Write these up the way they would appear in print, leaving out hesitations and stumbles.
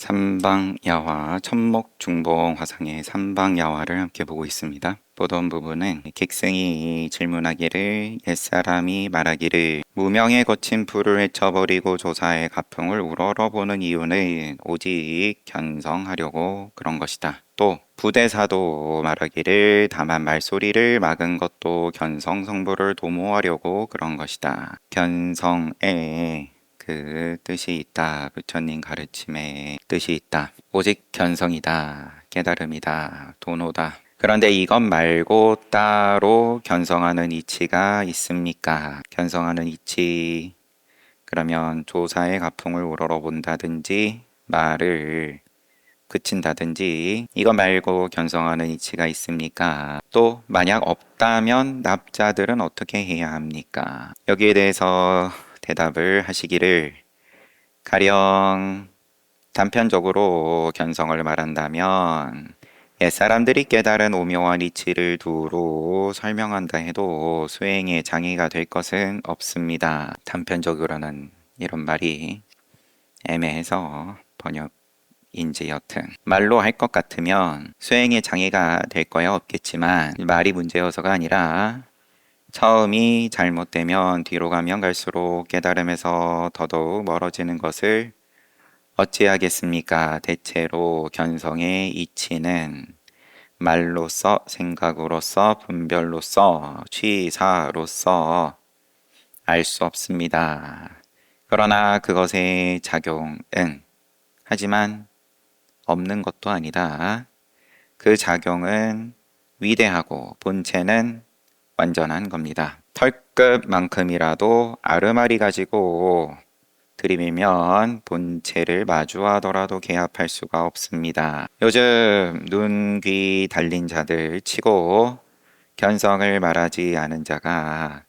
삼방야화, 천목중봉 화상의 삼방야화를 함께 보고 있습니다. 보던 부분은 객승이 질문하기를 옛사람이 말하기를 무명에 거친 불을 헤쳐버리고 조사의 가풍을 우러러보는 이유는 오직 견성하려고 그런 것이다. 또 부대사도 말하기를 다만 말소리를 막은 것도 견성성불을 도모하려고 그런 것이다. 견성에 그 뜻이 있다. 부처님 가르침에 뜻이 있다. 오직 견성이다. 깨달음이다. 도노다. 그런데 이것 말고 따로 견성하는 이치가 있습니까? 견성하는 이치, 그러면 조사의 가풍을 우러러본다든지 말을 그친다든지 이거 말고 견성하는 이치가 있습니까? 또 만약 없다면 납자들은 어떻게 해야 합니까? 여기에 대해서 대답을 하시기를 가령 단편적으로 견성을 말한다면 옛사람들이 깨달은 오묘한 이치를 두루 설명한다 해도 수행에 장애가 될 것은 없습니다. 단편적으로는 이런 말이 애매해서 번역인지 여튼 말로 할 것 같으면 수행에 장애가 될 거야 없겠지만 말이 문제여서가 아니라 처음이 잘못되면 뒤로 가면 갈수록 깨달음에서 더더욱 멀어지는 것을 어찌하겠습니까? 대체로 견성의 이치는 말로써, 생각으로써, 분별로써, 취사로써 알 수 없습니다. 그러나 그것의 작용은 하지만 없는 것도 아니다. 그 작용은 위대하고 본체는 완전한 겁니다. 털끝만큼이라도 아르마리 가지고 들이밀면 본체를 마주하더라도 개합할 수가 없습니다. 요즘 눈, 귀 달린 자들 치고 견성을 말하지 않은 자가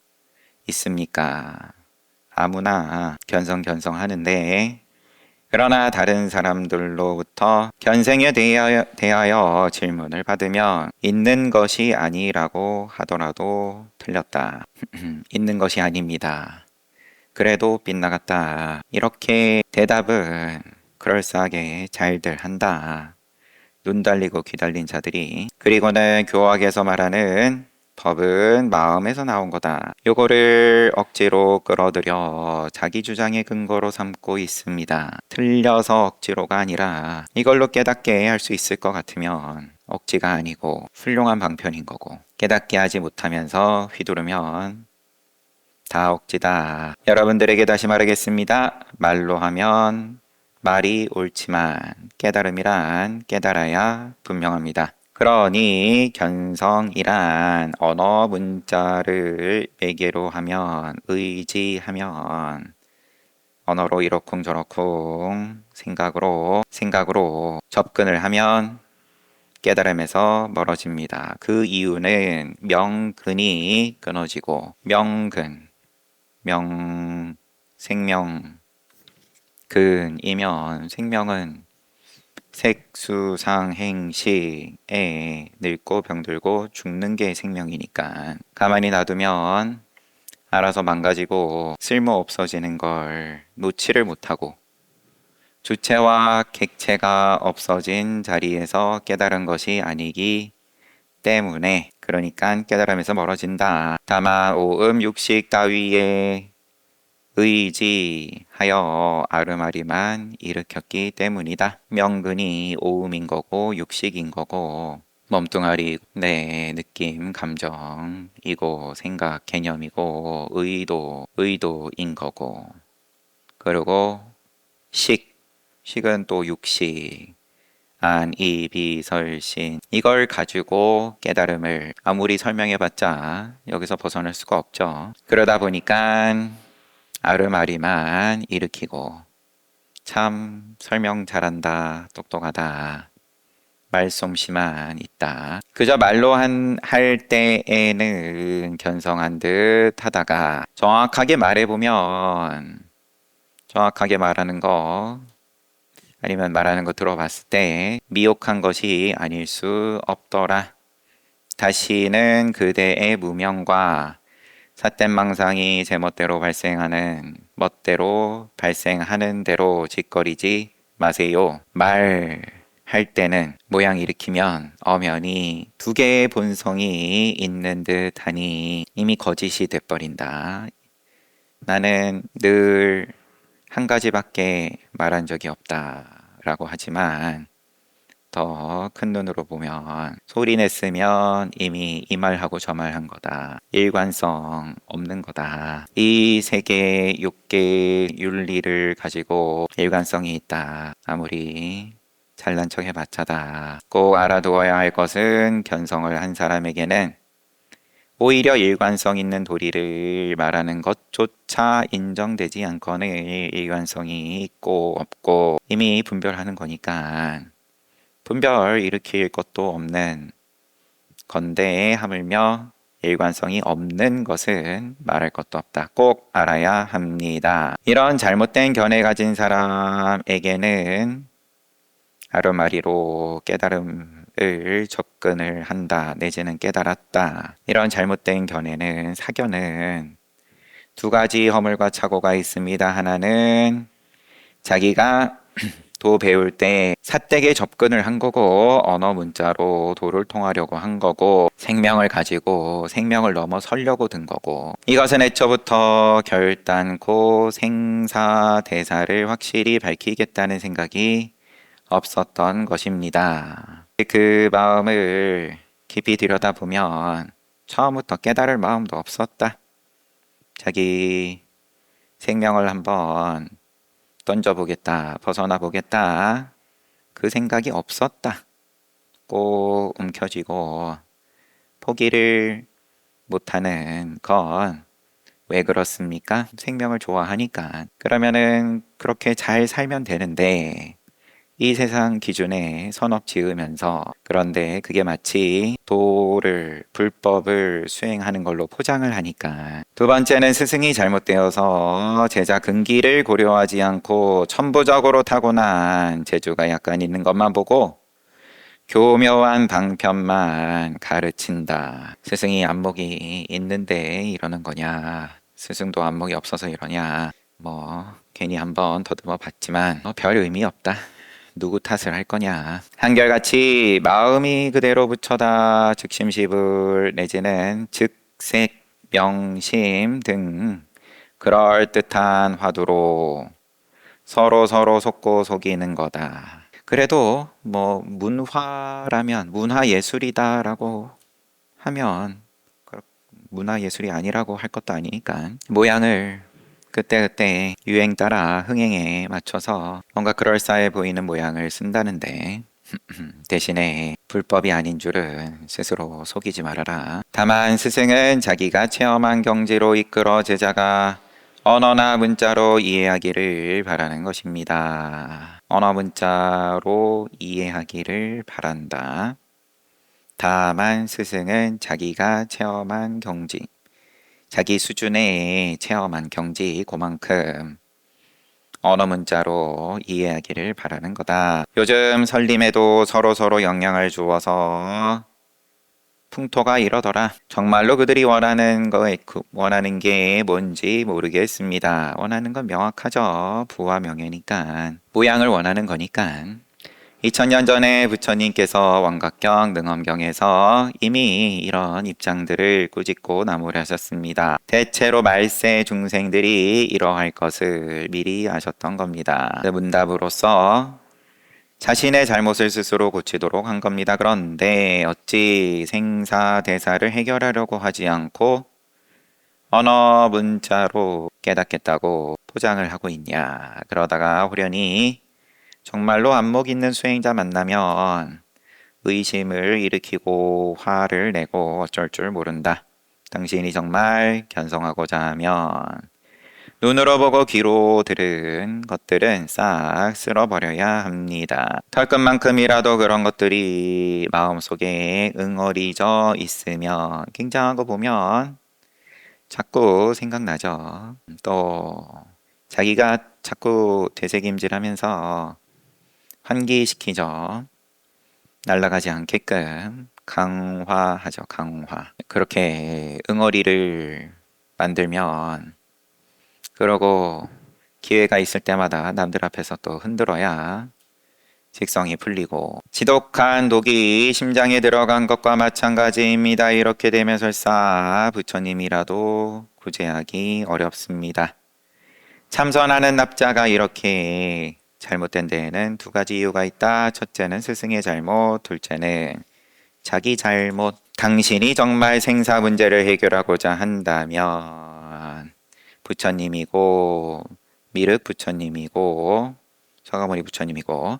있습니까? 아무나 견성하는데 그러나 다른 사람들로부터 견생에 대하여 질문을 받으면 있는 것이 아니라고 하더라도 틀렸다. 있는 것이 아닙니다. 그래도 빗나갔다. 이렇게 대답은 그럴싸하게 잘들 한다. 눈 달리고 귀 달린 자들이. 그리고는 교학에서 말하는 법은 마음에서 나온 거다. 요거를 억지로 끌어들여 자기 주장의 근거로 삼고 있습니다. 틀려서 억지로가 아니라 이걸로 깨닫게 할 수 있을 것 같으면 억지가 아니고 훌륭한 방편인 거고, 깨닫게 하지 못하면서 휘두르면 다 억지다. 여러분들에게 다시 말하겠습니다. 말로 하면 말이 옳지만 깨달음이란 깨달아야 분명합니다. 그러니 견성이란 언어 문자를 매개로 하면, 의지하면 언어로 이러쿵저러쿵 생각으로 접근을 하면 깨달음에서 멀어집니다. 그 이유는 명근이 끊어지고, 생명, 근이면 생명은 색수상행식에 늙고 병들고 죽는 게 생명이니까 가만히 놔두면 알아서 망가지고 쓸모 없어지는 걸 놓지를 못하고, 주체와 객체가 없어진 자리에서 깨달은 것이 아니기 때문에, 그러니까 깨달음에서 멀어진다. 다만 오음 육식 따위에 의지하여 아르마리만 일으켰기 때문이다. 명근이 오음인 거고 육식인 거고, 몸뚱아리 내 느낌, 감정이고, 생각, 개념이고, 의도인 거고, 그리고 식은 또 육식, 안, 이, 비, 설, 신, 이걸 가지고 깨달음을 아무리 설명해봤자 여기서 벗어날 수가 없죠. 그러다 보니까 아르마리만 일으키고, 참 설명 잘한다, 똑똑하다, 말솜씨만 있다. 그저 말로 할 때에는 견성한 듯 하다가 정확하게 말해보면, 정확하게 말하는 거 아니면 말하는 거 들어봤을 때 미혹한 것이 아닐 수 없더라. 다시는 그대의 무명과 삿된 망상이 제멋대로 발생하는 대로 짓거리지 마세요. 말할 때는 모양 일으키면 엄연히 두 개의 본성이 있는 듯하니 이미 거짓이 돼버린다. 나는 늘 한 가지밖에 말한 적이 없다라고 하지만 더 큰 눈으로 보면 소리 냈으면 이미 이 말하고 저 말한 거다. 일관성 없는 거다. 이 세계 육계 윤리를 가지고 일관성이 있다. 아무리 잘난 척 해봤자다. 꼭 알아두어야 할 것은 견성을 한 사람에게는 오히려 일관성 있는 도리를 말하는 것조차 인정되지 않거늘 일관성이 있고 없고 이미 분별하는 거니까 분별 일으킬 것도 없는 건데 하물며 일관성이 없는 것은 말할 것도 없다. 꼭 알아야 합니다. 이런 잘못된 견해 가진 사람에게는 아르마리로 깨달음을 접근을 한다. 내지는 깨달았다. 이런 잘못된 견해는 사견은 두 가지 허물과 착오가 있습니다. 하나는 자기가 도 배울 때 삿되게 접근을 한 거고 언어 문자로 도를 통하려고 한 거고 생명을 가지고 생명을 넘어서려고 든 거고 이것은 애초부터 결단코 생사대사를 확실히 밝히겠다는 생각이 없었던 것입니다. 그 마음을 깊이 들여다보면 처음부터 깨달을 마음도 없었다. 자기 생명을 한번 던져보겠다, 벗어나 보겠다. 그 생각이 없었다. 꼭 움켜쥐고 포기를 못하는 건 왜 그렇습니까? 생명을 좋아하니까. 그러면은 그렇게 잘 살면 되는데 이 세상 기준에 선업 지으면서 그런데 그게 마치 도를 불법을 수행하는 걸로 포장을 하니까 두 번째는 스승이 잘못되어서 제자 근기를 고려하지 않고 천부적으로 타고난 재주가 약간 있는 것만 보고 교묘한 방편만 가르친다. 스승이 안목이 있는데 이러는 거냐? 스승도 안목이 없어서 이러냐? 괜히 한번 더듬어 봤지만 별 의미 없다. 누구 탓을 할 거냐. 한결같이 마음이 그대로 붙여다 즉심시불 내지는 즉색 명심 등 그럴듯한 화두로 서로 속고 속이는 거다. 그래도 문화라면 문화예술이다라고 하면 문화예술이 아니라고 할 것도 아니니까 모양을 그때그때 유행 따라 흥행에 맞춰서 뭔가 그럴싸해 보이는 모양을 쓴다는데 대신에 불법이 아닌 줄은 스스로 속이지 말아라. 다만 스승은 자기가 체험한 경지로 이끌어 제자가 언어나 문자로 이해하기를 바라는 것입니다. 언어 문자로 이해하기를 바란다. 다만 스승은 자기가 체험한 경지 자기 수준의 체험한 경지 그만큼 언어 문자로 이해하기를 바라는 거다. 요즘 설림에도 서로 영향을 주어서 풍토가 이러더라. 정말로 그들이 원하는 게 뭔지 모르겠습니다. 원하는 건 명확하죠. 부와 명예니까. 모양을 원하는 거니까. 2000년 전에 부처님께서 왕각경 능엄경에서 이미 이런 입장들을 꾸짖고 나무라셨습니다. 대체로 말세 중생들이 이러할 것을 미리 아셨던 겁니다. 문답으로서 자신의 잘못을 스스로 고치도록 한 겁니다. 그런데 어찌 생사대사를 해결하려고 하지 않고 언어 문자로 깨닫겠다고 포장을 하고 있냐. 그러다가 후련히 정말로 안목 있는 수행자 만나면 의심을 일으키고 화를 내고 어쩔 줄 모른다. 당신이 정말 견성하고자 하면 눈으로 보고 귀로 들은 것들은 싹 쓸어버려야 합니다. 털끝만큼이라도 그런 것들이 마음속에 응어리져 있으면 굉장한 거 보면 자꾸 생각나죠. 또 자기가 자꾸 되새김질하면서 환기시키죠. 날아가지 않게끔 강화하죠. 강화. 그렇게 응어리를 만들면 그러고 기회가 있을 때마다 남들 앞에서 또 흔들어야 직성이 풀리고 지독한 독이 심장에 들어간 것과 마찬가지입니다. 이렇게 되면 설사 부처님이라도 구제하기 어렵습니다. 참선하는 납자가 이렇게 잘못된 데에는 두 가지 이유가 있다. 첫째는 스승의 잘못, 둘째는 자기 잘못. 당신이 정말 생사 문제를 해결하고자 한다면 부처님이고 미륵 부처님이고 서가모니 부처님이고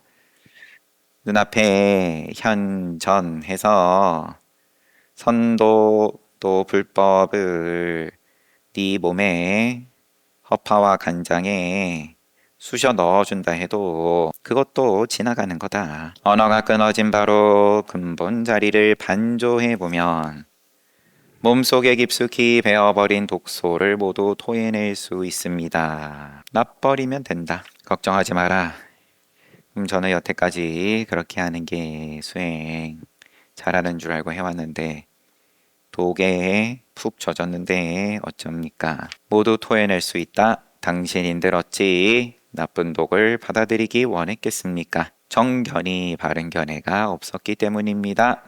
눈앞에 현전해서 선도 또 불법을 네 몸에 허파와 간장에 쑤셔 넣어준다 해도 그것도 지나가는 거다. 언어가 끊어진 바로 근본 자리를 반조해보면 몸속에 깊숙이 배어버린 독소를 모두 토해낼 수 있습니다. 놔버리면 된다. 걱정하지 마라. 저는 여태까지 그렇게 하는 게 수행 잘하는 줄 알고 해왔는데 독에 푹 젖었는데 어쩝니까? 모두 토해낼 수 있다. 당신인들 어찌 나쁜 독을 받아들이기 원했겠습니까? 정견이 바른 견해가 없었기 때문입니다.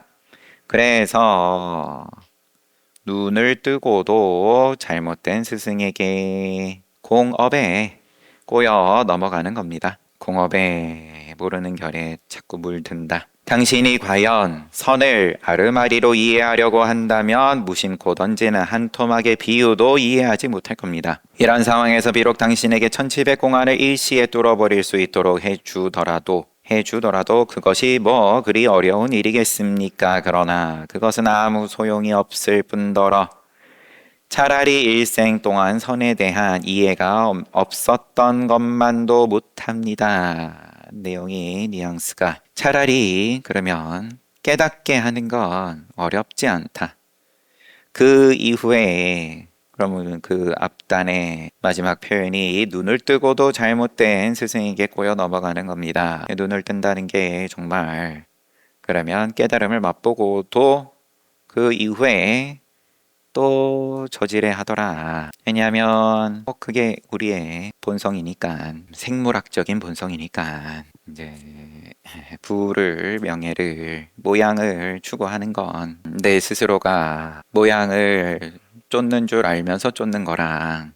그래서 눈을 뜨고도 잘못된 스승에게 공업에 꼬여 넘어가는 겁니다. 공업에 모르는 결에 자꾸 물든다. 당신이 과연 선을 아르마리로 이해하려고 한다면 무심코 던지는 한 토막의 비유도 이해하지 못할 겁니다. 이런 상황에서 비록 당신에게 1700공안을 일시에 뚫어버릴 수 있도록 해주더라도 그것이 뭐 그리 어려운 일이겠습니까? 그러나 그것은 아무 소용이 없을 뿐더러 차라리 일생 동안 선에 대한 이해가 없었던 것만도 못합니다. 내용이 뉘앙스가 차라리 그러면 깨닫게 하는 건 어렵지 않다. 그 이후에 그러면 그 앞단의 마지막 표현이 눈을 뜨고도 잘못된 스승에게 꼬여 넘어가는 겁니다. 눈을 뜬다는 게 정말 그러면 깨달음을 맛보고도 그 이후에 또 저지레 하더라. 왜냐하면 그게 우리의 본성이니까, 생물학적인 본성이니까 이제 부를 명예를 모양을 추구하는 건 내 스스로가 모양을 쫓는 줄 알면서 쫓는 거랑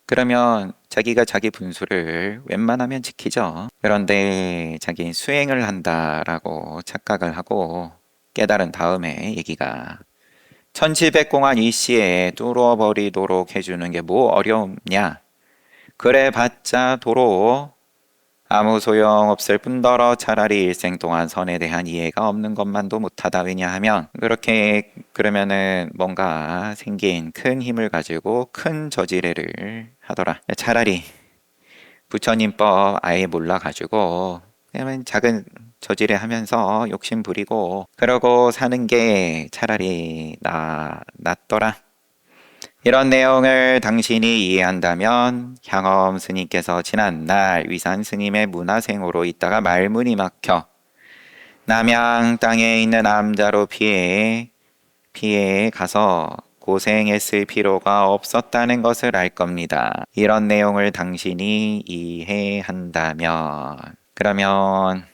그러면 자기가 자기 분수를 웬만하면 지키죠. 그런데 자기 수행을 한다라고 착각을 하고 깨달은 다음에 얘기가 1700공안 일시에 뚫어버리도록 해주는 게 뭐 어려움냐? 그래 봤자 도로 아무 소용없을 뿐더러 차라리 일생 동안 선에 대한 이해가 없는 것만도 못하다. 왜냐하면 그렇게 그러면은 뭔가 생긴 큰 힘을 가지고 큰 저지레를 하더라. 차라리 부처님법 아예 몰라가지고 그러면 작은 저지레 하면서 욕심 부리고 그러고 사는 게 차라리 낫더라. 이런 내용을 당신이 이해한다면 향엄 스님께서 지난날 위산 스님의 문화생으로 있다가 말문이 막혀 남양 땅에 있는 남자로 피해 가서 고생했을 필요가 없었다는 것을 알 겁니다. 이런 내용을 당신이 이해한다면 그러면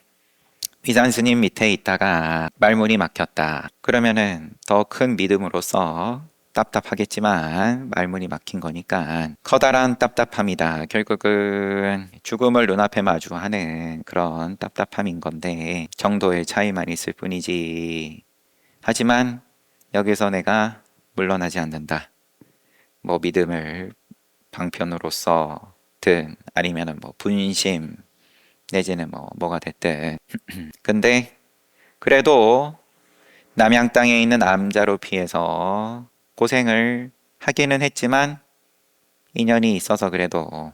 위산 스님 밑에 있다가 말문이 막혔다. 그러면은 더 큰 믿음으로써 답답하겠지만 말문이 막힌 거니까 커다란 답답함이다. 결국은 죽음을 눈앞에 마주하는 그런 답답함인 건데 정도의 차이만 있을 뿐이지. 하지만 여기서 내가 물러나지 않는다. 뭐 믿음을 방편으로서든 아니면은 뭐 분심 내지는 뭐가 됐든 근데 그래도 남양 땅에 있는 남자로 피해서 고생을 하기는 했지만 인연이 있어서 그래도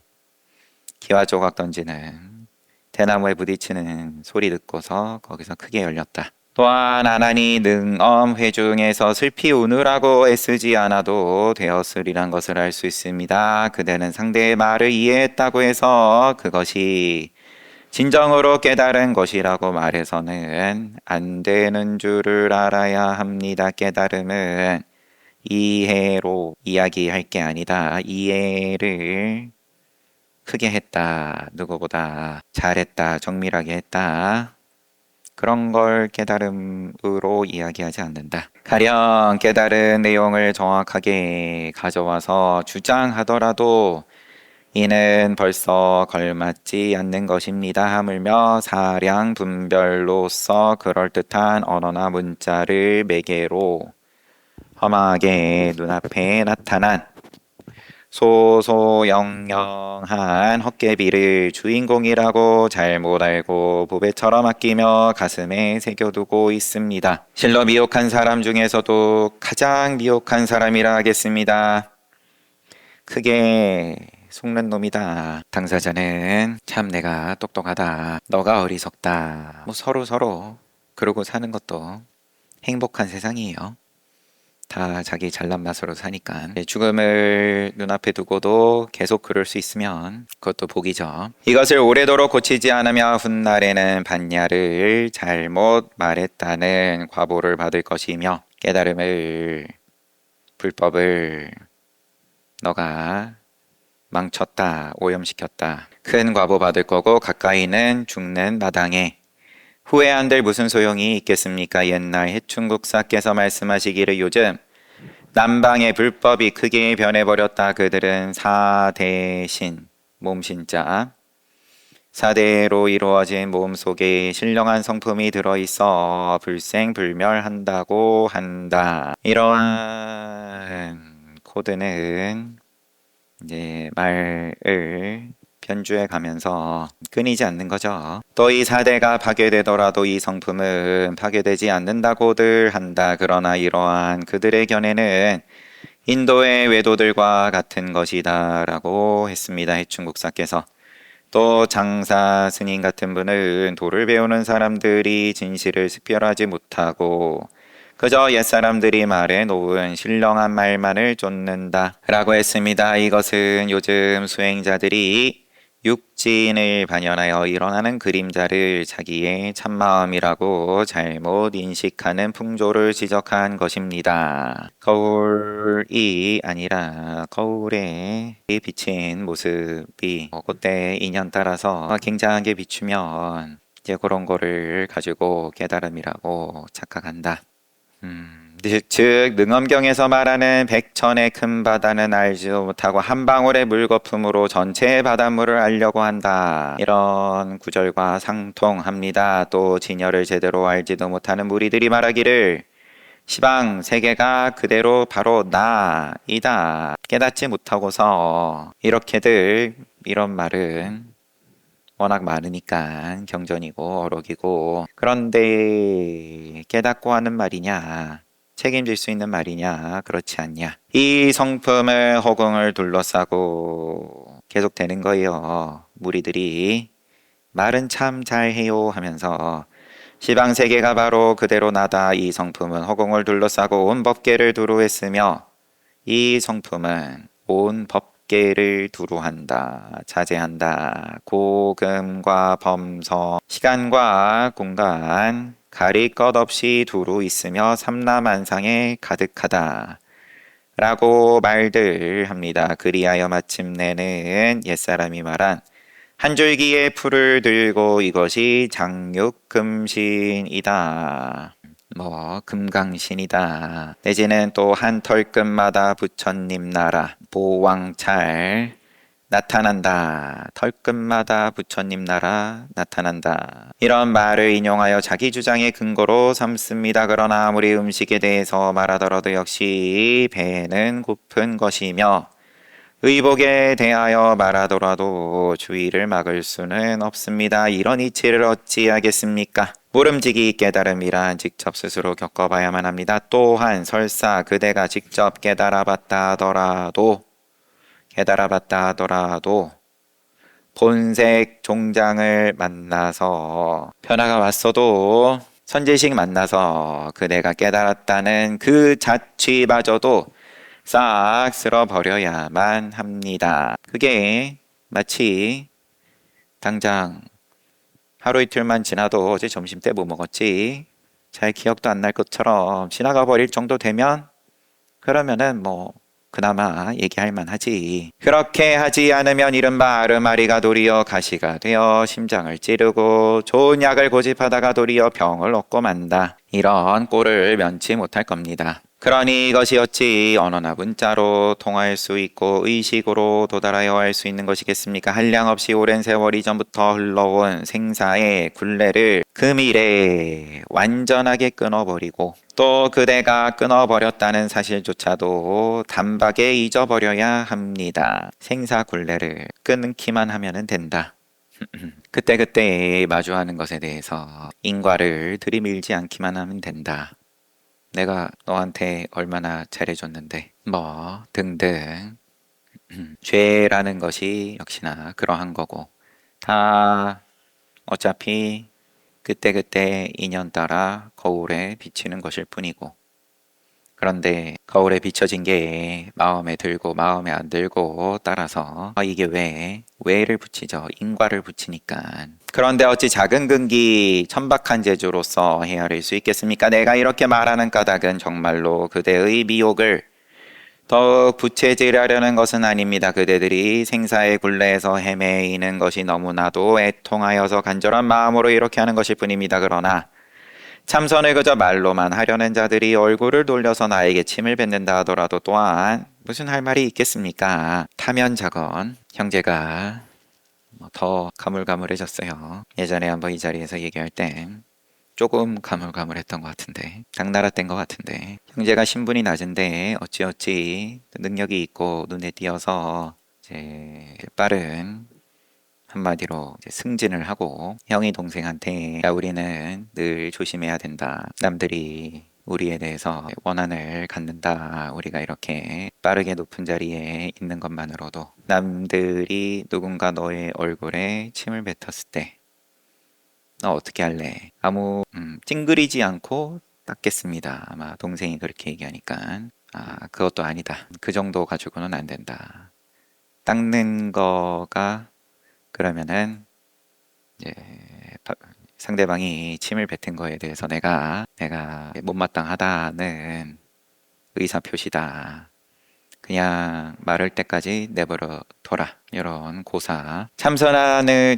기와 조각 던지는 대나무에 부딪히는 소리 듣고서 거기서 크게 열렸다. 또한 아나니 능엄 회중에서 슬피 우느라고 애쓰지 않아도 되었으리란 것을 알 수 있습니다. 그대는 상대의 말을 이해했다고 해서 그것이 진정으로 깨달은 것이라고 말해서는 안 되는 줄을 알아야 합니다. 깨달음은 이해로 이야기할 게 아니다. 이해를 크게 했다, 누구보다 잘했다, 정밀하게 했다, 그런 걸 깨달음으로 이야기하지 않는다. 가령 깨달은 내용을 정확하게 가져와서 주장하더라도 이는 벌써 걸맞지 않는 것입니다 하물며 사량 분별로서 그럴듯한 언어나 문자를 매개로 험하게 눈앞에 나타난 소소영영한 헛개비를 주인공이라고 잘못 알고 보배처럼 아끼며 가슴에 새겨두고 있습니다. 실로 미혹한 사람 중에서도 가장 미혹한 사람이라 하겠습니다. 크게 속는 놈이다. 당사자는 참 내가 똑똑하다. 너가 어리석다. 뭐 서로 그러고 사는 것도 행복한 세상이에요. 다 자기 잘난 맛으로 사니까. 죽음을 눈앞에 두고도 계속 그럴 수 있으면 그것도 복이죠. 이것을 오래도록 고치지 않으며 훗날에는 반야를 잘못 말했다는 과보를 받을 것이며 깨달음을 불법을 너가 망쳤다, 오염시켰다. 큰 과보 받을 거고 가까이는 죽는 마당에 후회한들 무슨 소용이 있겠습니까? 옛날 해충국사께서 말씀하시기를 요즘 남방의 불법이 크게 변해버렸다. 그들은 사대신, 몸신자, 사대로 이루어진 몸 속에 신령한 성품이 들어있어 불생불멸한다고 한다. 이러한 코드는 이제 말을 편주해 가면서 끊이지 않는 거죠. 또 이 사대가 파괴되더라도 이 성품은 파괴되지 않는다고들 한다. 그러나 이러한 그들의 견해는 인도의 외도들과 같은 것이다 라고 했습니다. 해충국사께서. 또 장사 스님 같은 분은 도를 배우는 사람들이 진실을 식별하지 못하고 그저 옛사람들이 말해 놓은 신령한 말만을 쫓는다 라고 했습니다. 이것은 요즘 수행자들이 육진을 반연하여 일어나는 그림자를 자기의 참마음이라고 잘못 인식하는 풍조를 지적한 것입니다. 거울이 아니라 거울에 비친 모습이 그때 인연 따라서 굉장하게 비추면 이제 그런 거를 가지고 깨달음이라고 착각한다. 즉 능엄경에서 말하는 백천의 큰 바다는 알지도 못하고 한 방울의 물거품으로 전체의 바닷물을 알려고 한다. 이런 구절과 상통합니다. 또 진여를 제대로 알지도 못하는 무리들이 말하기를 시방 세계가 그대로 바로 나이다. 깨닫지 못하고서 이렇게들 이런 말은 워낙 많으니까 경전이고 어록이고 그런데 깨닫고 하는 말이냐 책임질 수 있는 말이냐 그렇지 않냐 이 성품을 허공을 둘러싸고 계속 되는 거예요. 무리들이 말은 참 잘해요 하면서 시방세계가 바로 그대로 나다. 이 성품은 허공을 둘러싸고 온 법계를 두루 했으며 이 성품은 온 법계를 두루 한다. 자제한다. 고금과 범서 시간과 공간 가릴 것 없이 두루 있으며 삼라만상에 가득하다. 라고 말들 합니다. 그리하여 마침내는 옛사람이 말한 한 줄기의 풀을 들고 이것이 장육금신이다. 금강신이다. 내지는 또 한 털끝마다 부처님 나라 보왕찰 나타난다. 털끝마다 부처님 나라 나타난다. 이런 말을 인용하여 자기 주장의 근거로 삼습니다. 그러나 아무리 음식에 대해서 말하더라도 역시 배는 고픈 것이며 의복에 대하여 말하더라도 주의를 막을 수는 없습니다. 이런 이치를 어찌하겠습니까? 모름지기 깨달음이란 직접 스스로 겪어봐야만 합니다. 또한 설사 그대가 직접 깨달아봤다 하더라도 본색 종장을 만나서 변화가 왔어도 선지식 만나서 그대가 깨달았다는 그 자취마저도 싹 쓸어버려야만 합니다. 그게 마치 당장 하루 이틀만 지나도 어제 점심때 뭐 먹었지 잘 기억도 안 날 것처럼 지나가 버릴 정도 되면 그러면은 그나마 얘기할 만하지. 그렇게 하지 않으면 이른바 아르마리가 도리어 가시가 되어 심장을 찌르고 좋은 약을 고집하다가 도리어 병을 얻고 만다. 이런 꼴을 면치 못할 겁니다. 그러니 이것이 어찌 언어나 문자로 통할 수 있고 의식으로 도달하여 할 수 있는 것이겠습니까? 한량없이 오랜 세월 이전부터 흘러온 생사의 굴레를 금일에 완전하게 끊어버리고 또 그대가 끊어버렸다는 사실조차도 단박에 잊어버려야 합니다. 생사 굴레를 끊기만 하면 된다. 그때그때 마주하는 것에 대해서 인과를 들이밀지 않기만 하면 된다. 내가 너한테 얼마나 잘해줬는데 뭐 등등. 죄라는 것이 역시나 그러한 거고 다 어차피 그때그때 인연 따라 거울에 비치는 것일 뿐이고, 그런데 거울에 비춰진 게 마음에 들고 마음에 안 들고 따라서 이게 왜를 붙이죠. 인과를 붙이니까. 그런데 어찌 작은 근기 천박한 재주로서 헤아릴 수 있겠습니까? 내가 이렇게 말하는 까닭은 정말로 그대의 미혹을 더욱 부채질하려는 것은 아닙니다. 그대들이 생사의 굴레에서 헤매이는 것이 너무나도 애통하여서 간절한 마음으로 이렇게 하는 것일 뿐입니다. 그러나 참선을 그저 말로만 하려는 자들이 얼굴을 돌려서 나에게 침을 뱉는다 하더라도 또한 무슨 할 말이 있겠습니까? 타면작원 형제가 더 가물가물해졌어요. 예전에 한번 이 자리에서 얘기할 때 조금 가물가물했던 것 같은데 당나라땐 것 같은데 형제가 신분이 낮은데 어찌어찌 능력이 있고 눈에 띄어서 이제 빠른 한마디로 이제 승진을 하고 형이 동생한테 야 우리는 늘 조심해야 된다. 남들이 우리에 대해서 원한을 갖는다. 우리가 이렇게 빠르게 높은 자리에 있는 것만으로도 남들이 누군가 너의 얼굴에 침을 뱉었을 때 너 어떻게 할래? 아무 찡그리지 않고 닦겠습니다. 아마 동생이 그렇게 얘기하니까 그것도 아니다. 그 정도 가지고는 안 된다. 닦는 거가 그러면은 이제 상대방이 침을 뱉은 거에 대해서 내가 못마땅하다는 의사 표시다. 그냥 말할 때까지 내버려 둬라. 이런 고사. 참선을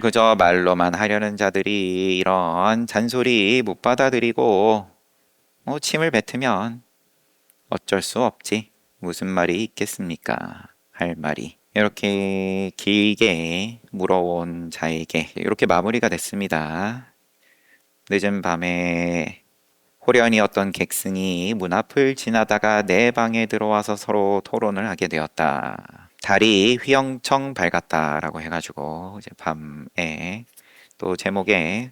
그저 말로만 하려는 자들이 이런 잔소리 못 받아들이고 침을 뱉으면 어쩔 수 없지. 무슨 말이 있겠습니까? 할 말이. 이렇게 길게 물어온 자에게 이렇게 마무리가 됐습니다. 늦은 밤에 호련히 어떤 객승이 문 앞을 지나다가 내 방에 들어와서 서로 토론을 하게 되었다. 달이 휘영청 밝았다라고 해가지고 이제 밤에 또 제목에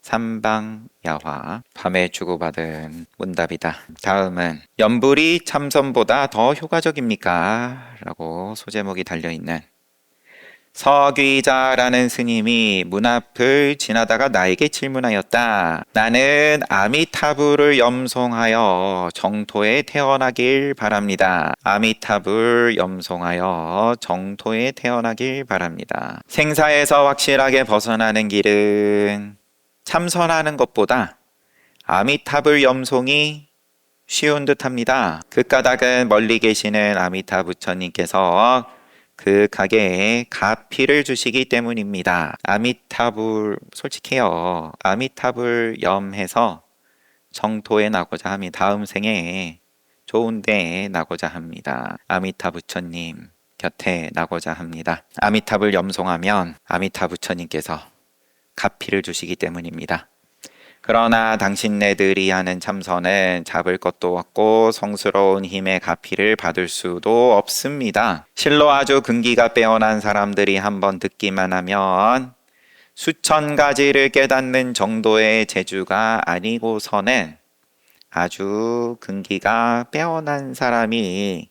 삼방야화 밤에 주고받은 문답이다. 다음은 염불이 참선보다 더 효과적입니까? 라고 소제목이 달려있는 서귀자라는 스님이 문 앞을 지나다가 나에게 질문하였다. 나는 아미타불을 염송하여 정토에 태어나길 바랍니다. 아미타불 염송하여 정토에 태어나길 바랍니다. 생사에서 확실하게 벗어나는 길은 참선하는 것보다 아미타불 염송이 쉬운 듯합니다. 그 까닭은 멀리 계시는 아미타 부처님께서 그 가게에 가피를 주시기 때문입니다. 아미타불 솔직해요. 아미타불 염해서 정토에 나고자 합니다. 다음 생에 좋은 데에 나고자 합니다. 아미타 부처님 곁에 나고자 합니다. 아미타불 염송하면 아미타 부처님께서 가피를 주시기 때문입니다. 그러나 당신네들이 하는 참선은 잡을 것도 없고 성스러운 힘의 가피를 받을 수도 없습니다. 실로 아주 근기가 빼어난 사람들이 한번 듣기만 하면 수천 가지를 깨닫는 정도의 재주가 아니고서는 아주 근기가 빼어난 사람만이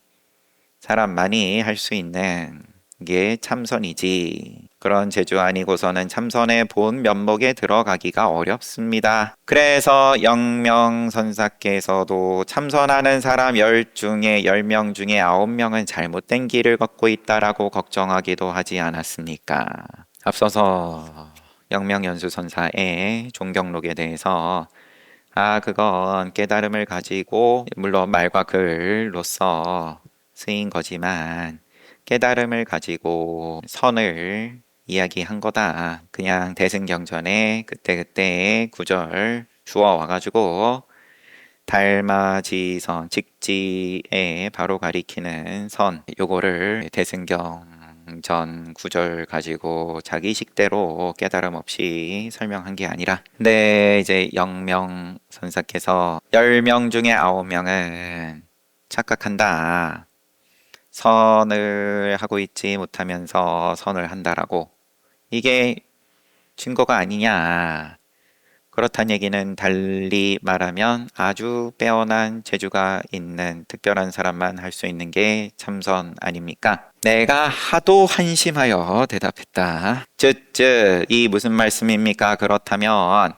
할 수 있는 게 참선이지. 그런 재주 아니고서는 참선의 본 면목에 들어가기가 어렵습니다. 그래서 영명선사께서도 참선하는 사람 10명 중에 9명은 잘못된 길을 걷고 있다라고 걱정하기도 하지 않았습니까? 앞서서 영명연수선사의 종경록에 대해서 그건 깨달음을 가지고 물론 말과 글로서 쓰인 거지만 깨달음을 가지고 선을 이야기한 거다. 그냥 대승경전에 그때그때 구절 주워 와가지고 달맞이선, 직지에 바로 가리키는 선, 요거를 대승경전 구절 가지고 자기 식대로 깨달음 없이 설명한 게 아니라, 근데 이제 영명 선사께서 10명 중에 9명은 착각한다. 선을 하고 있지 못하면서 선을 한다라고. 이게 증거가 아니냐. 그렇단 얘기는 달리 말하면 아주 빼어난 재주가 있는 특별한 사람만 할 수 있는 게 참선 아닙니까? 내가 하도 한심하여 대답했다. 쯧쯧, 이 무슨 말씀입니까? 그렇다면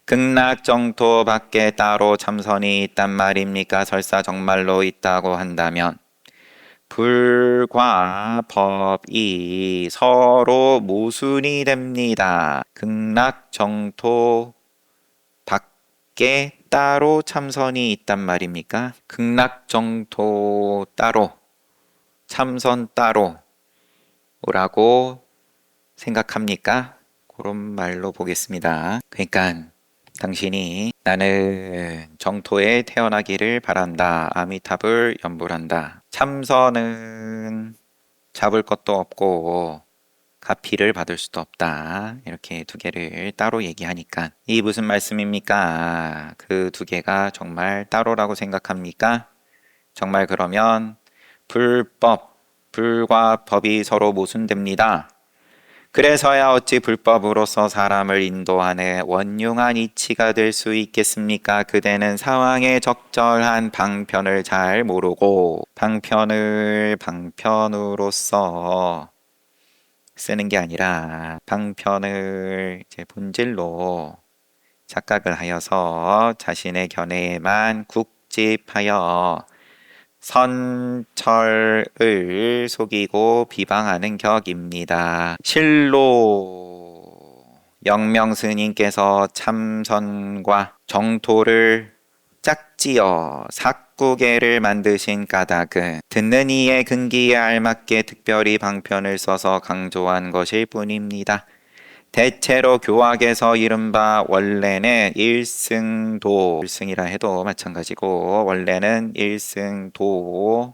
극락정토 밖에 따로 참선이 있단 말입니까? 설사 정말로 있다고 한다면 불과 법이 서로 모순이 됩니다. 극락정토 밖에 따로 참선이 있단 말입니까? 극락정토 따로, 참선 따로라고 생각합니까? 그런 말로 보겠습니다. 그러니까 당신이 나는 정토에 태어나기를 바란다. 아미탑을 연불한다. 참선은 잡을 것도 없고 가피를 받을 수도 없다. 이렇게 두 개를 따로 얘기하니까 이 무슨 말씀입니까? 그 두 개가 정말 따로라고 생각합니까? 정말 그러면 불과 법이 서로 모순됩니다. 그래서야 어찌 불법으로서 사람을 인도하는 원흉한 이치가 될 수 있겠습니까? 그대는 상황에 적절한 방편을 잘 모르고 방편을 방편으로서 쓰는 게 아니라 방편을 이제 본질로 착각을 하여서 자신의 견해에만 국집하여 선철을 속이고 비방하는 격입니다. 실로 영명스님께서 참선과 정토를 짝지어 삭구계를 만드신 까닭은 듣는 이의 근기에 알맞게 특별히 방편을 써서 강조한 것일 뿐입니다. 대체로 교학에서 이른바 원래는 일승도, 일승이라 해도 마찬가지고 원래는 일승도,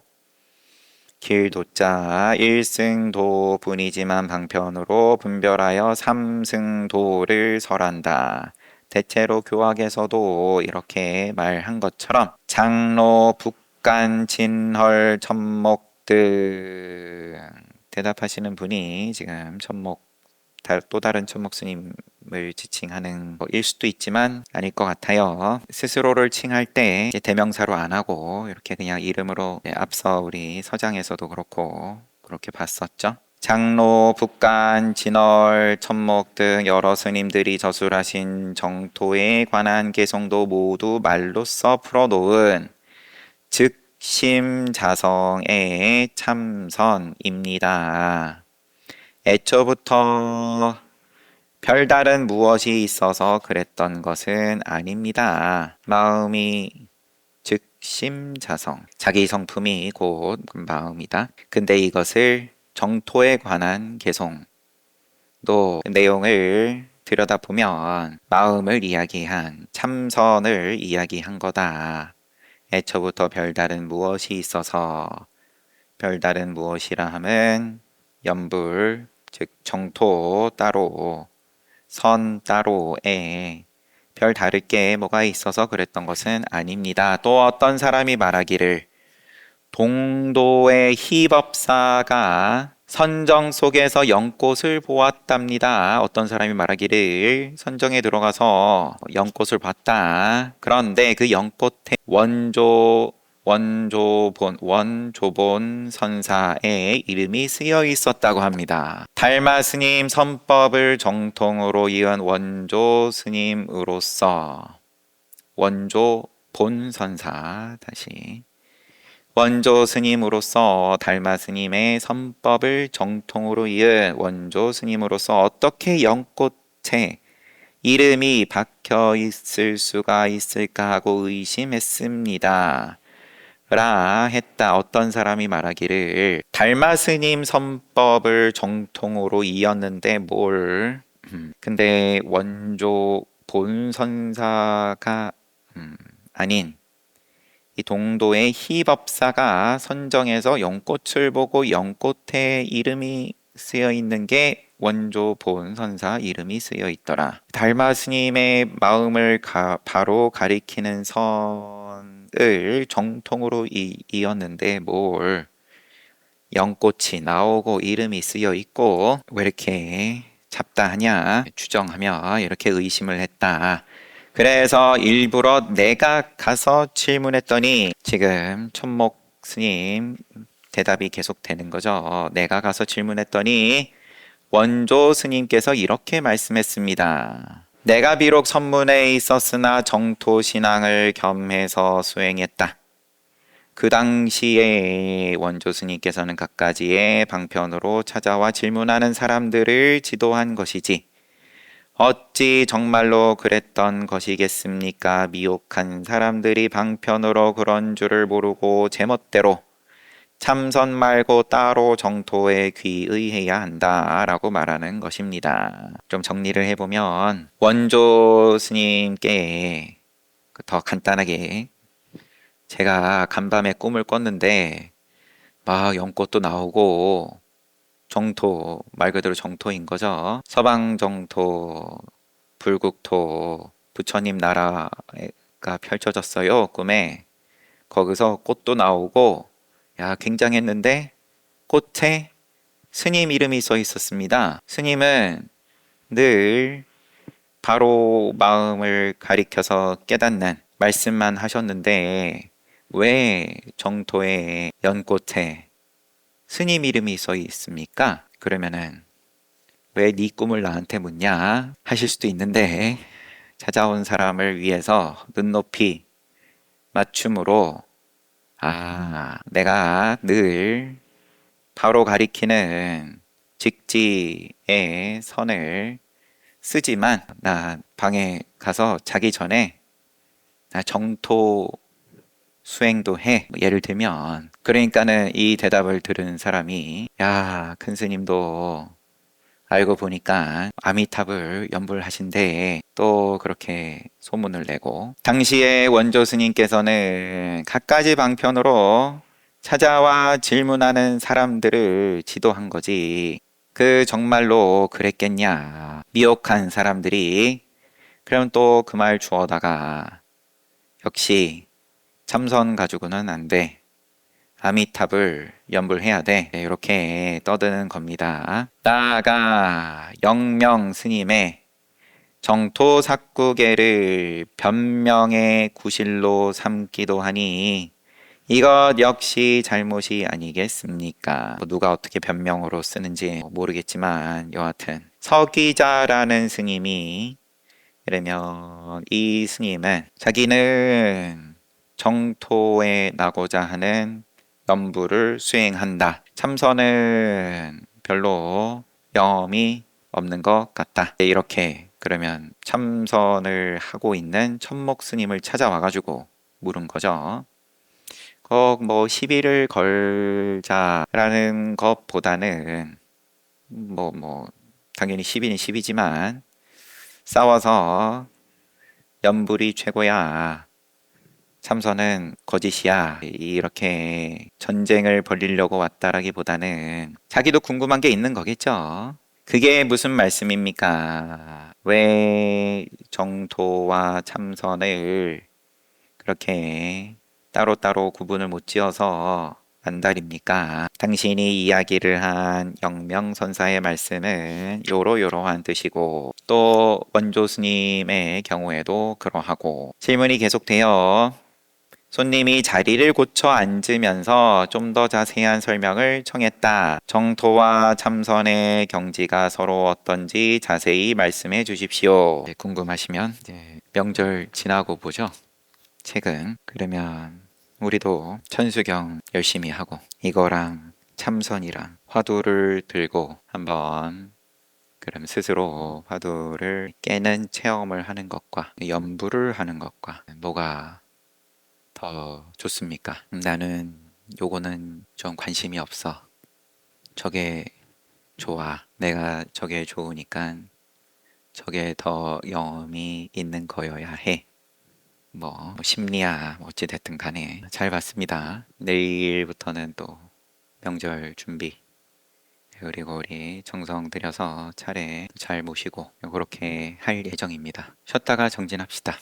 길도자 일승도 뿐이지만 방편으로 분별하여 삼승도를 설한다. 대체로 교학에서도 이렇게 말한 것처럼 장로, 북간, 진헐, 천목 등 대답하시는 분이 지금 천목 또 다른 천목 스님을 지칭하는 일 수도 있지만 아닐 것 같아요. 스스로를 칭할 때 대명사로 안 하고 이렇게 그냥 이름으로 앞서 우리 서장에서도 그렇고 그렇게 봤었죠. 장로, 북간, 진월, 천목 등 여러 스님들이 저술하신 정토에 관한 개성도 모두 말로써 풀어놓은 즉심자성의 참선입니다. 애초부터 별다른 무엇이 있어서 그랬던 것은 아닙니다. 마음이 즉심자성, 자기 성품이 곧 마음이다. 근데 이것을 정토에 관한 개송도 내용을 들여다보면 마음을 이야기한 참선을 이야기한 거다. 애초부터 별다른 무엇이 있어서, 별다른 무엇이라 함은 연불, 즉 정토 따로, 선 따로에 별 다를 게 뭐가 있어서 그랬던 것은 아닙니다. 또 어떤 사람이 말하기를 동도의 희법사가 선정 속에서 연꽃을 보았답니다. 어떤 사람이 말하기를 선정에 들어가서 연꽃을 봤다. 그런데 그 연꽃에 원조본 선사의 이름이 쓰여 있었다고 합니다. 달마 스님 선법을 정통으로 이은 원조 스님으로서 원조본 선사 다시 원조 스님으로서 달마 스님의 선법을 정통으로 이은 원조 스님으로서 어떻게 연꽃에 이름이 박혀 있을 수가 있을까 하고 의심했습니다. 라 했다. 어떤 사람이 말하기를 달마스님 선법을 정통으로 이었는데 뭘 근데 원조 본선사가 아닌 이 동도의 희법사가 선정해서 연꽃을 보고 연꽃에 이름이 쓰여 있는 게 원조 본선사 이름이 쓰여 있더라. 달마 스님의 마음을 바로 가리키는 선을 정통으로 이었는데 뭘 연꽃이 나오고 이름이 쓰여 있고 왜 이렇게 잡다하냐 추정하며 이렇게 의심을 했다. 그래서 일부러 내가 가서 질문했더니 지금 천목 스님 대답이 계속 되는 거죠. 내가 가서 질문했더니 원조 스님께서 이렇게 말씀했습니다. 내가 비록 선문에 있었으나 정토 신앙을 겸해서 수행했다. 그 당시에 원조 스님께서는 갖가지의 방편으로 찾아와 질문하는 사람들을 지도한 것이지 어찌 정말로 그랬던 것이겠습니까? 미혹한 사람들이 방편으로 그런 줄을 모르고 제멋대로 참선 말고 따로 정토에 귀의해야 한다 라고 말하는 것입니다. 좀 정리를 해보면 원조 스님께 더 간단하게 제가 간밤에 꿈을 꿨는데 막 연꽃도 나오고 정토, 말 그대로 정토인 거죠. 서방 정토, 불국토, 부처님 나라가 펼쳐졌어요. 꿈에. 거기서 꽃도 나오고, 야, 굉장했는데, 꽃에 스님 이름이 써 있었습니다. 스님은 늘 바로 마음을 가리켜서 깨닫는 말씀만 하셨는데, 왜 정토에 연꽃에 스님 이름이 써 있습니까? 그러면은 왜 네 꿈을 나한테 묻냐 하실 수도 있는데 찾아온 사람을 위해서 눈높이 맞춤으로 내가 늘 바로 가리키는 직지의 선을 쓰지만 나 방에 가서 자기 전에 나 정토 수행도 해. 예를 들면 그러니까는 이 대답을 들은 사람이 야, 큰 스님도 알고 보니까 아미탑을 연불하신데 또 그렇게 소문을 내고 당시에 원조 스님께서는 갖가지 방편으로 찾아와 질문하는 사람들을 지도한 거지 그 정말로 그랬겠냐 미혹한 사람들이 그럼 또 그 말 주워다가 역시 참선 가지고는 안 돼. 아미탑을 연불해야 돼. 네, 이렇게 떠드는 겁니다. 나아가 영명 스님의 정토 삭구계를 변명의 구실로 삼기도 하니 이것 역시 잘못이 아니겠습니까? 누가 어떻게 변명으로 쓰는지 모르겠지만 여하튼 서기자라는 스님이 그러면 이 스님은 자기는 정토에 나고자 하는 연부를 수행한다. 참선은 별로 영험이 없는 것 같다. 이렇게 그러면 참선을 하고 있는 천목 스님을 찾아와가지고 물은 거죠. 꼭 뭐 시비를 걸자라는 것보다는 당연히 시비는 시비지만 싸워서 연불이 최고야. 참선은 거짓이야. 이렇게 전쟁을 벌이려고 왔다라기보다는 자기도 궁금한 게 있는 거겠죠. 그게 무슨 말씀입니까? 왜 정토와 참선을 그렇게 따로따로 구분을 못 지어서 안달입니까? 당신이 이야기를 한 영명선사의 말씀은 요러요러한 뜻이고 또 원조 스님의 경우에도 그러하고 질문이 계속되어 손님이 자리를 고쳐 앉으면서 좀 더 자세한 설명을 청했다. 정토와 참선의 경지가 서로 어떤지 자세히 말씀해 주십시오. 궁금하시면 명절 지나고 보죠. 책은 그러면 우리도 천수경 열심히 하고 이거랑 참선이랑 화두를 들고 한번 그럼 스스로 화두를 깨는 체험을 하는 것과 연부를 하는 것과 뭐가 더 좋습니까? 나는 요거는 좀 관심이 없어. 저게 좋아. 내가 저게 좋으니까 저게 더 영험이 있는 거여야 해. 뭐 심리야 뭐 어찌 됐든 간에 잘 봤습니다. 내일부터는 또 명절 준비 그리고 우리 정성 들여서 차례 잘 모시고 그렇게 할 예정입니다. 쉬었다가 정진합시다.